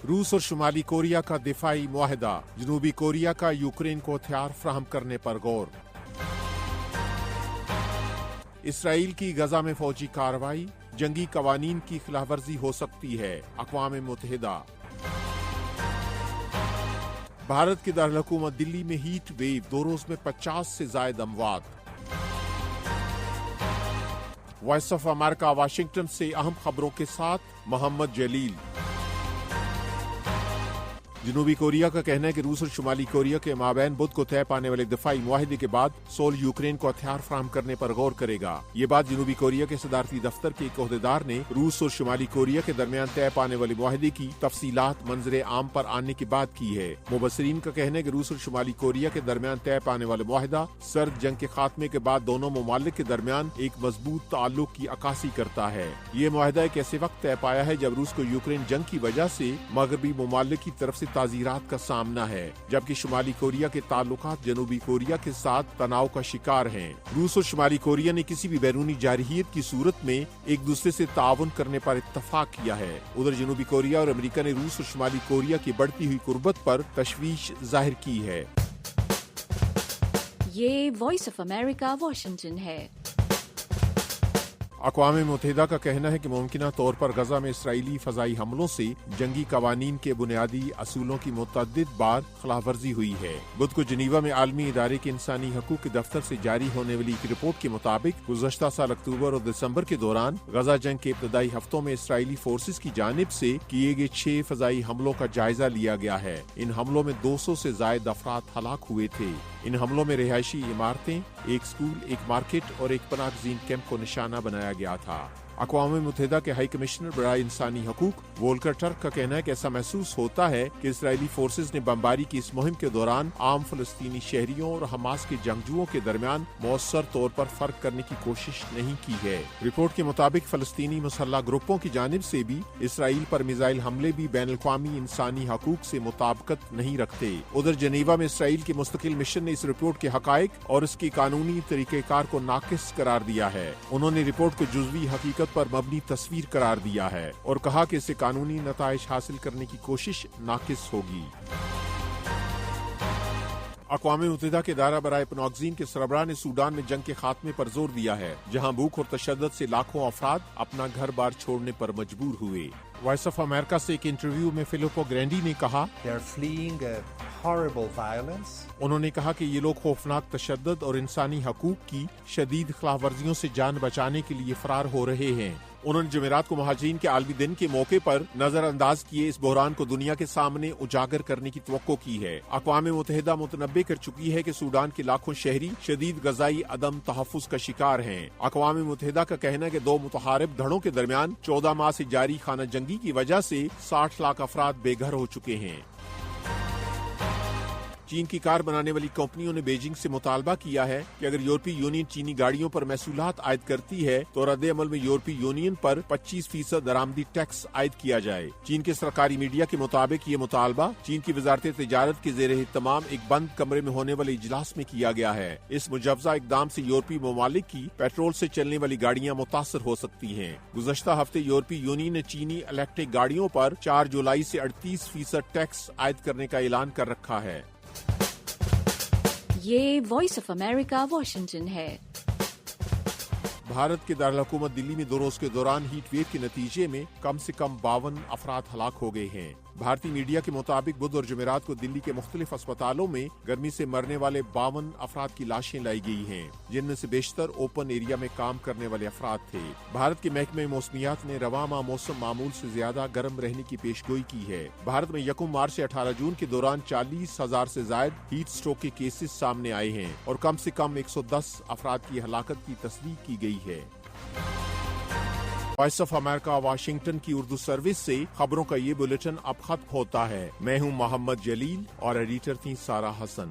روس اور شمالی کوریا کا دفاعی معاہدہ، جنوبی کوریا کا یوکرین کو ہتھیار فراہم کرنے پر غور۔ اسرائیل کی غزہ میں فوجی کارروائی، جنگی قوانین کی خلاف ورزی ہو سکتی ہے، اقوام متحدہ۔ بھارت کے دارالحکومت دلی میں ہیٹ ویو، 2 روز میں 50 سے زائد اموات۔ وائس آف امریکہ واشنگٹن سے اہم خبروں کے ساتھ محمد جلیل۔ جنوبی کوریا کا کہنا ہے کہ روس اور شمالی کوریا کے مابین بدھ کو طے پانے والے دفاعی معاہدے کے بعد سول یوکرین کو ہتھیار فراہم کرنے پر غور کرے گا۔ یہ بات جنوبی کوریا کے صدارتی دفتر کے ایک عہدیدار نے روس اور شمالی کوریا کے درمیان طے پانے والے معاہدے کی تفصیلات منظر عام پر آنے کے بعد کی ہے۔ مبصرین کا کہنا ہے کہ روس اور شمالی کوریا کے درمیان طے پانے والے معاہدہ سرد جنگ کے خاتمے کے بعد دونوں ممالک کے درمیان ایک مضبوط تعلق کی عکاسی کرتا ہے۔ یہ معاہدہ ایک ایسے وقت طے پایا ہے جب روس کو یوکرین جنگ کی وجہ سے مغربی ممالک کی طرف سے تعزیرات کا سامنا ہے، جبکہ شمالی کوریا کے تعلقات جنوبی کوریا کے ساتھ تناؤ کا شکار ہیں۔ روس اور شمالی کوریا نے کسی بھی بیرونی جارحیت کی صورت میں ایک دوسرے سے تعاون کرنے پر اتفاق کیا ہے۔ ادھر جنوبی کوریا اور امریکہ نے روس اور شمالی کوریا کی بڑھتی ہوئی قربت پر تشویش ظاہر کی ہے۔ یہ وائس آف امریکہ واشنگٹن ہے۔ اقوام متحدہ کا کہنا ہے کہ ممکنہ طور پر غزہ میں اسرائیلی فضائی حملوں سے جنگی قوانین کے بنیادی اصولوں کی متعدد بار خلاف ورزی ہوئی ہے۔ بدھ کو جنیوا میں عالمی ادارے کے انسانی حقوق کے دفتر سے جاری ہونے والی ایک رپورٹ کے مطابق گزشتہ سال اکتوبر اور دسمبر کے دوران غزہ جنگ کے ابتدائی ہفتوں میں اسرائیلی فورسز کی جانب سے کیے گئے 6 فضائی حملوں کا جائزہ لیا گیا ہے۔ ان حملوں میں 200 سے زائد افراد ہلاک ہوئے تھے۔ ان حملوں میں رہائشی عمارتیں، ایک اسکول، ایک مارکیٹ اور ایک پناہ گزین کیمپ کو نشانہ بنایا گیا تھا۔ اقوام متحدہ کے ہائی کمشنر برائے انسانی حقوق وولکر ٹرک کا کہنا ہے کہ ایسا محسوس ہوتا ہے کہ اسرائیلی فورسز نے بمباری کی اس مہم کے دوران عام فلسطینی شہریوں اور حماس کے جنگجوؤں کے درمیان مؤثر طور پر فرق کرنے کی کوشش نہیں کی ہے۔ رپورٹ کے مطابق فلسطینی مسلح گروپوں کی جانب سے بھی اسرائیل پر میزائل حملے بھی بین الاقوامی انسانی حقوق سے مطابقت نہیں رکھتے۔ ادھر جنیوا میں اسرائیل کے مستقل مشن نے اس رپورٹ کے حقائق اور اس کی قانونی طریقہ کار کو ناقص قرار دیا ہے۔ انہوں نے رپورٹ کو جزوی حقیقت پر مبنی تصویر قرار دیا ہے اور کہا کہ اسے قانونی نتائج حاصل کرنے کی کوشش ناقص ہوگی۔ اقوام متحدہ کے ادارہ برائے پناگزین کے سربراہ نے سوڈان میں جنگ کے خاتمے پر زور دیا ہے، جہاں بھوک اور تشدد سے لاکھوں افراد اپنا گھر بار چھوڑنے پر مجبور ہوئے۔ وائس آف امریکہ سے ایک انٹرویو میں فلپو گرینڈی نے کہا، انہوں نے کہا کہ یہ لوگ خوفناک تشدد اور انسانی حقوق کی شدید خلاف ورزیوں سے جان بچانے کے لیے فرار ہو رہے ہیں۔ انہوں نے جمعرات کو مہاجرین کے عالمی دن کے موقع پر نظر انداز کیے اس بحران کو دنیا کے سامنے اجاگر کرنے کی توقع کی ہے۔ اقوام متحدہ متنبع کر چکی ہے کہ سوڈان کے لاکھوں شہری شدید غذائی عدم تحفظ کا شکار ہیں۔ اقوام متحدہ کا کہنا ہے کہ 2 متحارب دھڑوں کے درمیان 14 ماہ سے جاری خانہ جنگی کی وجہ سے 60 لاکھ افراد بے گھر ہو چکے ہیں۔ چین کی کار بنانے والی کمپنیوں نے بیجنگ سے مطالبہ کیا ہے کہ اگر یورپی یونین چینی گاڑیوں پر محصولات عائد کرتی ہے تو رد عمل میں یورپی یونین پر 25% درآمدی ٹیکس عائد کیا جائے۔ چین کے سرکاری میڈیا کے مطابق یہ مطالبہ چین کی وزارت تجارت کے زیر اہتمام ایک بند کمرے میں ہونے والے اجلاس میں کیا گیا ہے۔ اس مجوزہ اقدام سے یورپی ممالک کی پیٹرول سے چلنے والی گاڑیاں متاثر ہو سکتی ہیں۔ گزشتہ ہفتے یورپی یونین نے چینی الیکٹرک گاڑیوں پر 4 جولائی سے 38% ٹیکس عائد کرنے کا اعلان کر رکھا ہے۔ یہ وائس آف امریکہ واشنگٹن ہے۔ بھارت کے دارالحکومت دلی میں 2 روز کے دوران ہیٹ ویو کے نتیجے میں کم سے کم 52 افراد ہلاک ہو گئے ہیں۔ بھارتی میڈیا کے مطابق بدھ اور جمعرات کو دلی کے مختلف اسپتالوں میں گرمی سے مرنے والے 52 افراد کی لاشیں لائی گئی ہیں، جن میں سے بیشتر اوپن ایریا میں کام کرنے والے افراد تھے۔ بھارت کے محکمہ موسمیات نے رواں ماہ موسم معمول سے زیادہ گرم رہنے کی پیشگوئی کی ہے۔ بھارت میں 1 مارچ سے 18 جون کے دوران 40,000 سے زائد ہیٹ سٹروک کے کیسز سامنے آئے ہیں اور کم سے کم 110 افراد کی ہلاکت کی تصدیق کی گئی ہے۔ وائس آف امریکہ واشنگٹن کی اردو سروس سے خبروں کا یہ بلیٹن اب ختم ہوتا ہے۔ میں ہوں محمد جلیل اور ایڈیٹر تھی سارہ حسن۔